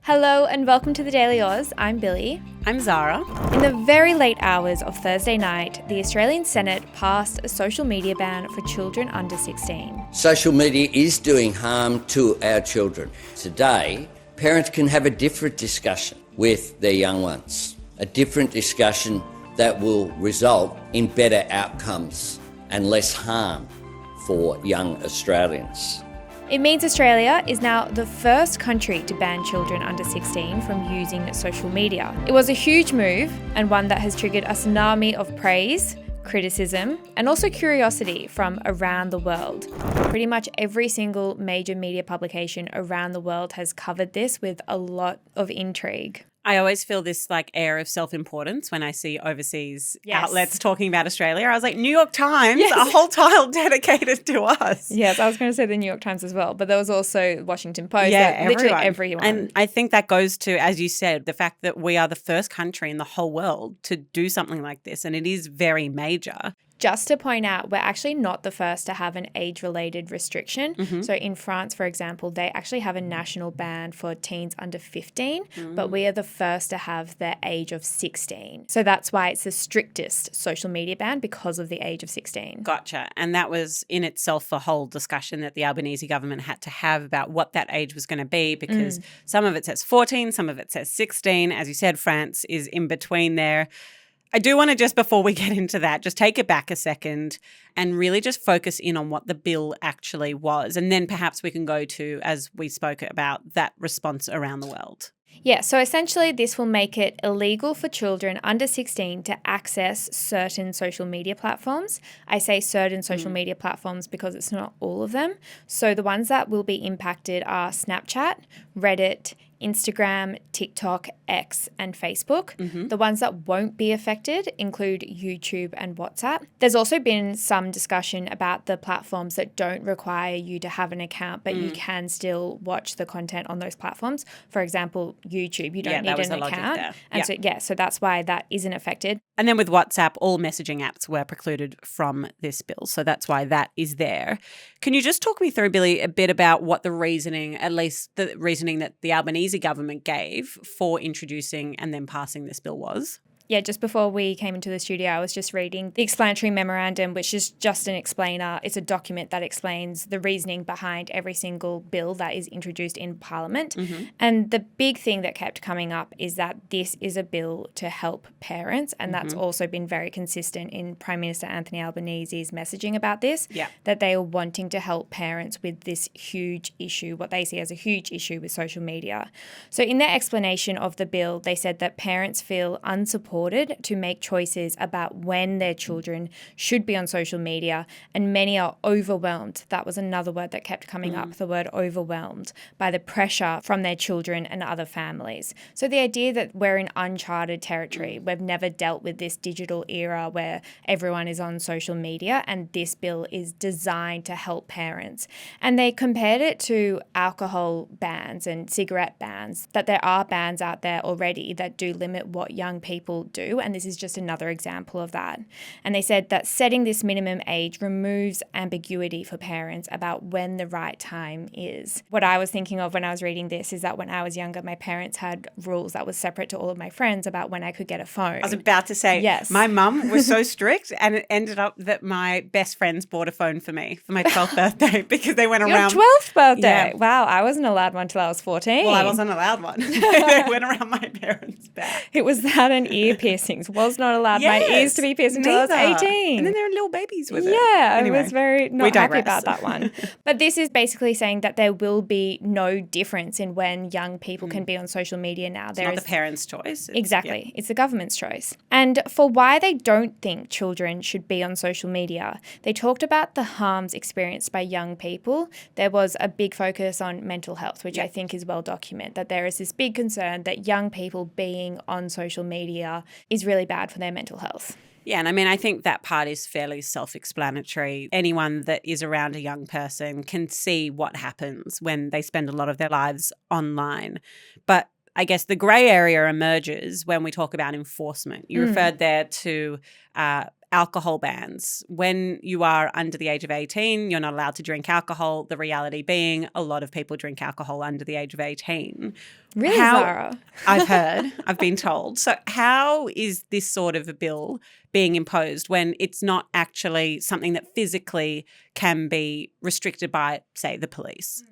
Hello and welcome to the Daily Aus. I'm Billi. I'm Zara. In the very late hours of Thursday night, the Australian Senate passed a social media ban for children under 16. Social media is doing harm to our children. Today, parents can have a different discussion with their young ones, a different discussion that will result in better outcomes and less harm for young Australians. It means Australia is now the first country to ban children under 16 from using social media. It was a huge move and one that has triggered a tsunami of praise, criticism, and also curiosity from around the world. Pretty much every single major media publication around the world has covered this with a lot of intrigue. I always feel this air of self-importance when I see overseas Yes. outlets talking about Australia. I was like, New York Times, a whole tile dedicated to us. Yes, I was going to say the New York Times as well, but there was also Washington Post. Yeah, literally everyone. And I think that goes to, as you said, the fact that we are the first country in the whole world to do something like this, and it is very major. Just to point out, we're actually not the first to have an age-related restriction. Mm-hmm. So in France, for example, they actually have a national ban for teens under 15, but we are the first to have the age of 16. So that's why it's the strictest social media ban, because of the age of 16. Gotcha. And that was in itself a whole discussion that the Albanese government had to have about what that age was going to be, because some of it says 14, some of it says 16. As you said, France is in between there. I do want to, just before we get into that, just take it back a second and really just focus in on what the bill actually was. And then perhaps we can go to, as we spoke about, that response around the world. Yeah, so essentially this will make it illegal for children under 16 to access certain social media platforms. I say certain social media platforms because it's not all of them. So the ones that will be impacted are Snapchat, Reddit, Instagram, TikTok, X, and Facebook. The ones that won't be affected include YouTube and WhatsApp. There's also been some discussion about the platforms that don't require you to have an account, but you can still watch the content on those platforms. For example, YouTube, you don't need an account. And so that's why that isn't affected. And then with WhatsApp, all messaging apps were precluded from this bill. So that's why that is there. Can you just talk me through, Billi, a bit about what the reasoning, at least the reasoning that the Albanese government gave for introducing and then passing this bill was? Yeah, just before we came into the studio, I was just reading the explanatory memorandum, which is just an explainer. It's a document that explains the reasoning behind every single bill that is introduced in Parliament. And the big thing that kept coming up is that this is a bill to help parents. And that's also been very consistent in Prime Minister Anthony Albanese's messaging about this, that they are wanting to help parents with this huge issue, what they see as a huge issue with social media. So in their explanation of the bill, they said that parents feel unsupported to make choices about when their children should be on social media, and many are overwhelmed. That was another word that kept coming up, the word overwhelmed, by the pressure from their children and other families. So the idea that we're in uncharted territory, we've never dealt with this digital era where everyone is on social media, and this bill is designed to help parents. And they compared it to alcohol bans and cigarette bans, that there are bans out there already that do limit what young people do, and this is just another example of that. And they said that setting this minimum age removes ambiguity for parents about when the right time is. What I was thinking of when I was reading this is that when I was younger, my parents had rules that was separate to all of my friends about when I could get a phone. I was about to say, yes. My mum was so strict, and it ended up that my best friends bought a phone for me for my 12th birthday because they went around. Your 12th birthday? Yeah. Wow, I wasn't allowed one till I was 14. Well, I wasn't allowed one. They went around my parents' back. It was that and ear piercings. Was not allowed my ears to be pierced until I was 18. And then there are little babies with it. Yeah, Anyway, I was very not happy digress. about that one. But this is basically saying that there will be no difference in when young people can be on social media now. It's not the parents' choice. Exactly. It's the government's choice. And for why they don't think children should be on social media, they talked about the harms experienced by young people. There was a big focus on mental health, which I think is well documented, that there is this big concern that young people being on social media is really bad for their mental health. Yeah, and I mean, I think that part is fairly self-explanatory. Anyone that is around a young person can see what happens when they spend a lot of their lives online. But I guess the grey area emerges when we talk about enforcement. You referred there to alcohol bans. When you are under the age of 18, you're not allowed to drink alcohol. The reality being a lot of people drink alcohol under the age of 18. Really, Zara? I've heard, I've been told. So how is this sort of a bill being imposed when it's not actually something that physically can be restricted by, say, the police?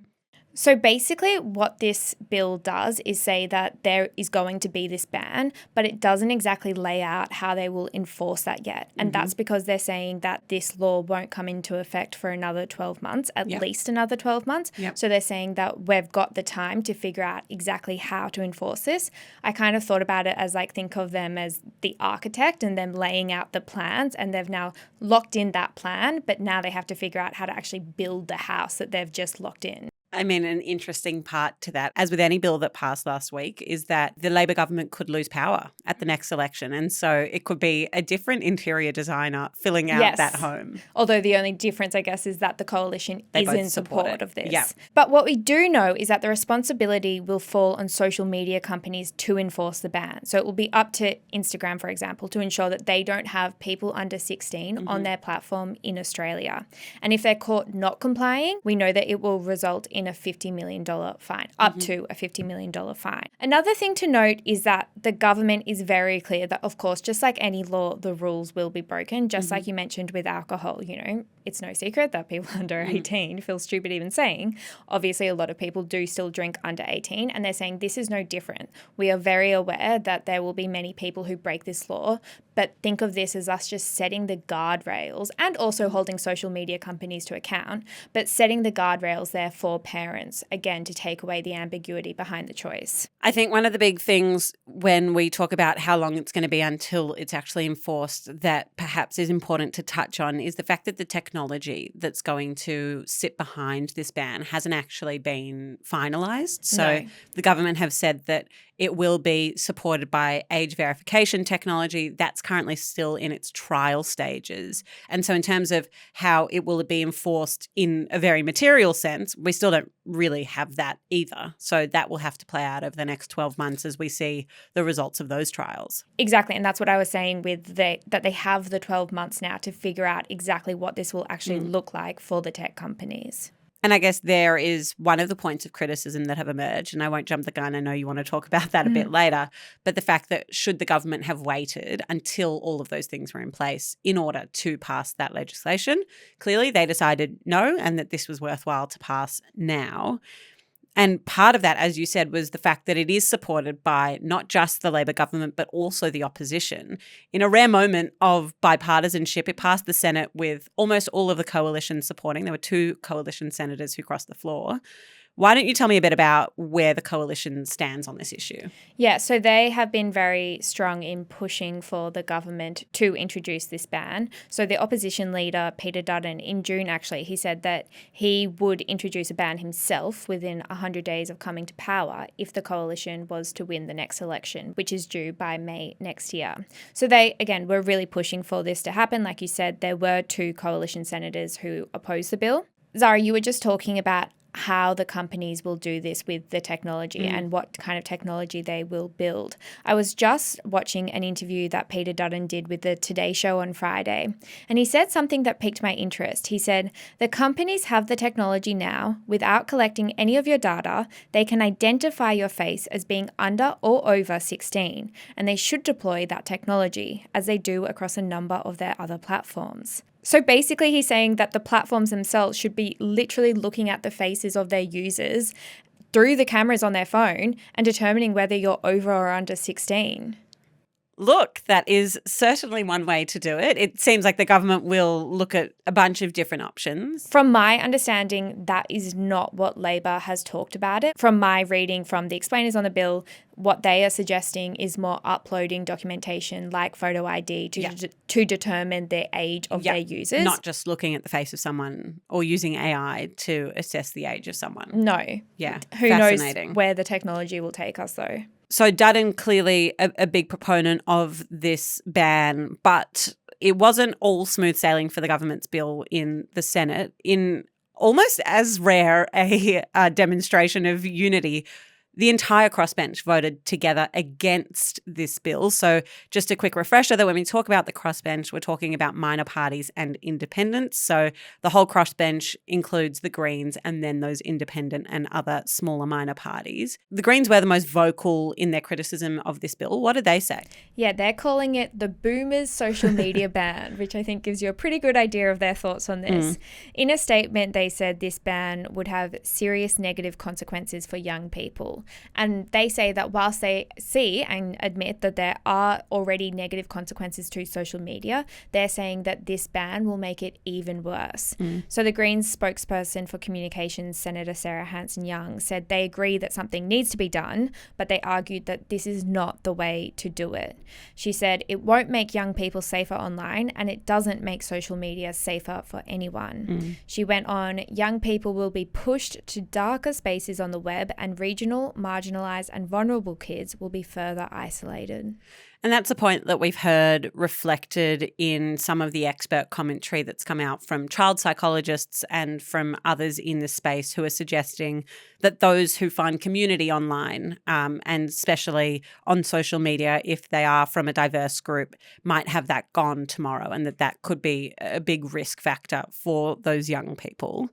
So basically what this bill does is say that there is going to be this ban, but it doesn't exactly lay out how they will enforce that yet. And that's because they're saying that this law won't come into effect for another 12 months, at least another 12 months. So they're saying that we've got the time to figure out exactly how to enforce this. I kind of thought about it as like, think of them as the architect and them laying out the plans, and they've now locked in that plan, but now they have to figure out how to actually build the house that they've just locked in. I mean, an interesting part to that, as with any bill that passed last week, is that the Labor government could lose power at the next election. And so it could be a different interior designer filling out that home. Although the only difference, I guess, is that the coalition is in support of this. Yeah. But what we do know is that the responsibility will fall on social media companies to enforce the ban. So it will be up to Instagram, for example, to ensure that they don't have people under 16 on their platform in Australia. And if they're caught not complying, we know that it will result in a $50 million fine, up to a $50 million fine. Another thing to note is that the government is very clear that, of course, just like any law, the rules will be broken, just like you mentioned with alcohol. You know, it's no secret that people under 18 feel stupid even saying. Obviously, a lot of people do still drink under 18, and they're saying this is no different. We are very aware that there will be many people who break this law, but think of this as us just setting the guardrails and also holding social media companies to account, but setting the guardrails there for parents, again, to take away the ambiguity behind the choice. I think one of the big things when we talk about how long it's going to be until it's actually enforced that perhaps is important to touch on is the fact that the technology that's going to sit behind this ban hasn't actually been finalised. So the government have said that it will be supported by age verification technology. That's currently still in its trial stages. And so in terms of how it will be enforced in a very material sense, we still don't really have that either. So that will have to play out over the next 12 months as we see the results of those trials. Exactly. And that's what I was saying with that they have the 12 months now to figure out exactly what this will actually look like for the tech companies. And I guess there is one of the points of criticism that have emerged, and I won't jump the gun, I know you want to talk about that a bit later, but the fact that should the government have waited until all of those things were in place in order to pass that legislation? Clearly they decided no, and that this was worthwhile to pass now. And part of that, as you said, was the fact that it is supported by not just the Labor government, but also the opposition. In a rare moment of bipartisanship, it passed the Senate with almost all of the coalition supporting. There were 2 coalition senators who crossed the floor. Why don't you tell me a bit about where the coalition stands on this issue? Yeah, so they have been very strong in pushing for the government to introduce this ban. So the opposition leader, Peter Dutton, in June actually, he said that he would introduce a ban himself within 100 days of coming to power if the coalition was to win the next election, which is due by May next year. So they, again, were really pushing for this to happen. Like you said, there were 2 coalition senators who opposed the bill. Zara, you were just talking about how the companies will do this with the technology and what kind of technology they will build. I was just watching an interview that Peter Dutton did with the Today Show on Friday, and he said something that piqued my interest. He said, the companies have the technology now. Without collecting any of your data, they can identify your face as being under or over 16, and they should deploy that technology, as they do across a number of their other platforms. So basically he's saying that the platforms themselves should be literally looking at the faces of their users through the cameras on their phone and determining whether you're over or under 16. Look, that is certainly one way to do it. It seems like the government will look at a bunch of different options. From my understanding, that is not what Labor has talked about it. From my reading from the explainers on the bill, what they are suggesting is more uploading documentation like photo ID to determine the age of their users. Not just looking at the face of someone or using AI to assess the age of someone. No. Yeah. Who knows where the technology will take us though. So Dutton clearly a big proponent of this ban, but it wasn't all smooth sailing for the government's bill in the Senate. In almost as rare a demonstration of unity, The entire crossbench voted together against this bill. So just a quick refresher that when we talk about the crossbench, we're talking about minor parties and independents. So the whole crossbench includes the Greens and then those independent and other smaller minor parties. The Greens were the most vocal in their criticism of this bill. What did they say? Yeah, they're calling it the Boomers social media ban, which I think gives you a pretty good idea of their thoughts on this. In a statement, they said this ban would have serious negative consequences for young people. And they say that whilst they see and admit that there are already negative consequences to social media, they're saying that this ban will make it even worse. So the Greens spokesperson for communications, Senator Sarah Hanson-Young, said they agree that something needs to be done, but they argued that this is not the way to do it. She said it won't make young people safer online, and it doesn't make social media safer for anyone. She went on, young people will be pushed to darker spaces on the web, and regional, marginalised and vulnerable kids will be further isolated. And that's a point that we've heard reflected in some of the expert commentary that's come out from child psychologists and from others in the space who are suggesting that those who find community online, and especially on social media, if they are from a diverse group, might have that gone tomorrow, and that could be a big risk factor for those young people.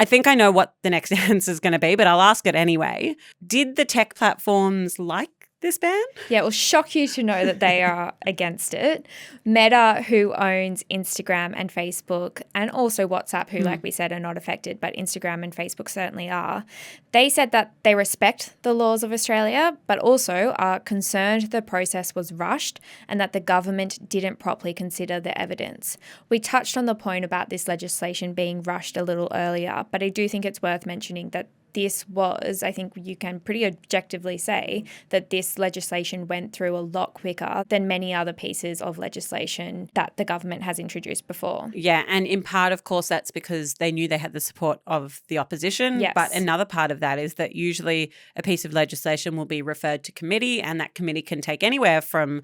I think I know what the next answer is going to be, but I'll ask it anyway. Did the tech platforms like this ban? Yeah, it will shock you to know that they are against it. Meta, who owns Instagram and Facebook, and also WhatsApp, who, like we said, are not affected, but Instagram and Facebook certainly are, they said that they respect the laws of Australia, but also are concerned the process was rushed and that the government didn't properly consider the evidence. We touched on the point about this legislation being rushed a little earlier, but I do think it's worth mentioning that this was, I think you can pretty objectively say that this legislation went through a lot quicker than many other pieces of legislation that the government has introduced before. Yeah, and in part, of course, that's because they knew they had the support of the opposition. Yes. But another part of that is that usually a piece of legislation will be referred to committee, and that committee can take anywhere from,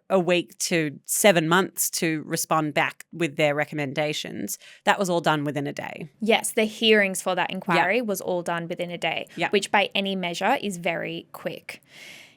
a week to 7 months to respond back with their recommendations. That was all done within a day. Yes, the hearings for that inquiry was all done within a day, which by any measure is very quick.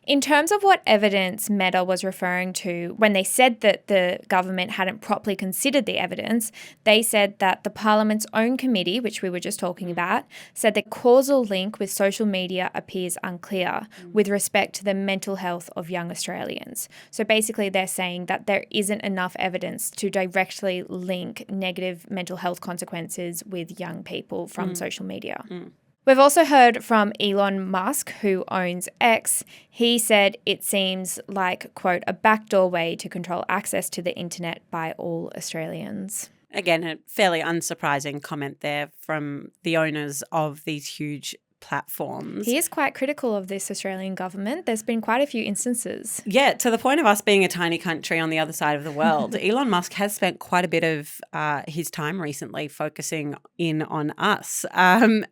In terms of what evidence Meta was referring to when they said that the government hadn't properly considered the evidence, they said that the Parliament's own committee, which we were just talking about, said the causal link with social media appears unclear with respect to the mental health of young Australians. So basically they're saying that there isn't enough evidence to directly link negative mental health consequences with young people from social media. We've also heard from Elon Musk, who owns X. He said it seems like, quote, a backdoor way to control access to the internet by all Australians. Again, a fairly unsurprising comment there from the owners of these huge platforms. He is quite critical of this Australian government. There's been quite a few instances. Yeah, to the point of us being a tiny country on the other side of the world. Elon Musk has spent quite a bit of his time recently focusing in on us.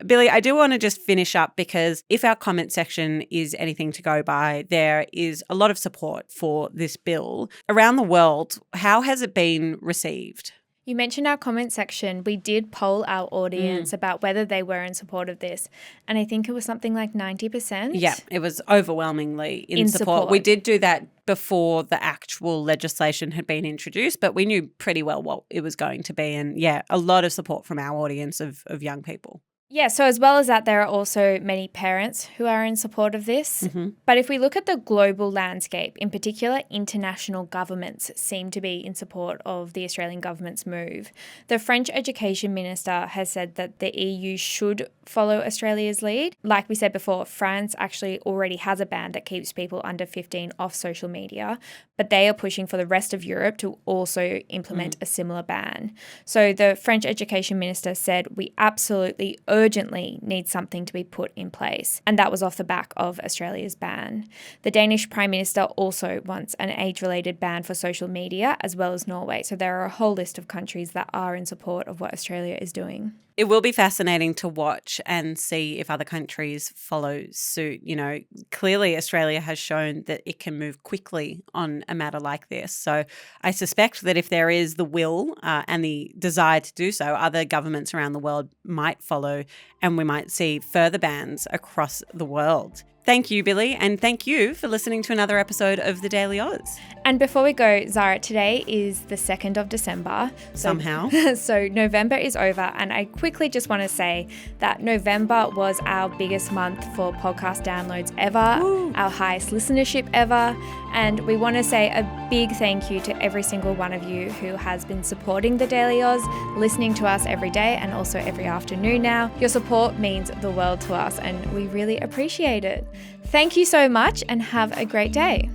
Billi, I do want to just finish up because if our comment section is anything to go by, there is a lot of support for this bill. Around the world, how has it been received? You mentioned our comment section. We did poll our audience about whether they were in support of this, and I think it was something like 90%. Yeah, it was overwhelmingly in support. We did do that before the actual legislation had been introduced, but we knew pretty well what it was going to be, and yeah, a lot of support from our audience of young people. Yeah, so as well as that, there are also many parents who are in support of this. But if we look at the global landscape, in particular, international governments seem to be in support of the Australian government's move. The French Education Minister has said that the EU should follow Australia's lead. Like we said before, France actually already has a ban that keeps people under 15 off social media, but they are pushing for the rest of Europe to also implement a similar ban. So the French Education Minister said, we absolutely urgently need something to be put in place. And that was off the back of Australia's ban. The Danish Prime Minister also wants an age-related ban for social media, as well as Norway. So there are a whole list of countries that are in support of what Australia is doing. It will be fascinating to watch and see if other countries follow suit. You know, clearly Australia has shown that it can move quickly on a matter like this. So I suspect that if there is the will and the desire to do so, other governments around the world might follow, and we might see further bans across the world. Thank you, Billi, and thank you for listening to another episode of The Daily Aus. And before we go, Zara, today is the 2nd of December. Somehow. So November is over, and I quickly just want to say that November was our biggest month for podcast downloads ever, Woo. Our highest listenership ever, and we want to say a big thank you to every single one of you who has been supporting The Daily Aus, listening to us every day and also every afternoon now. Your support means the world to us, and we really appreciate it. Thank you so much, and have a great day.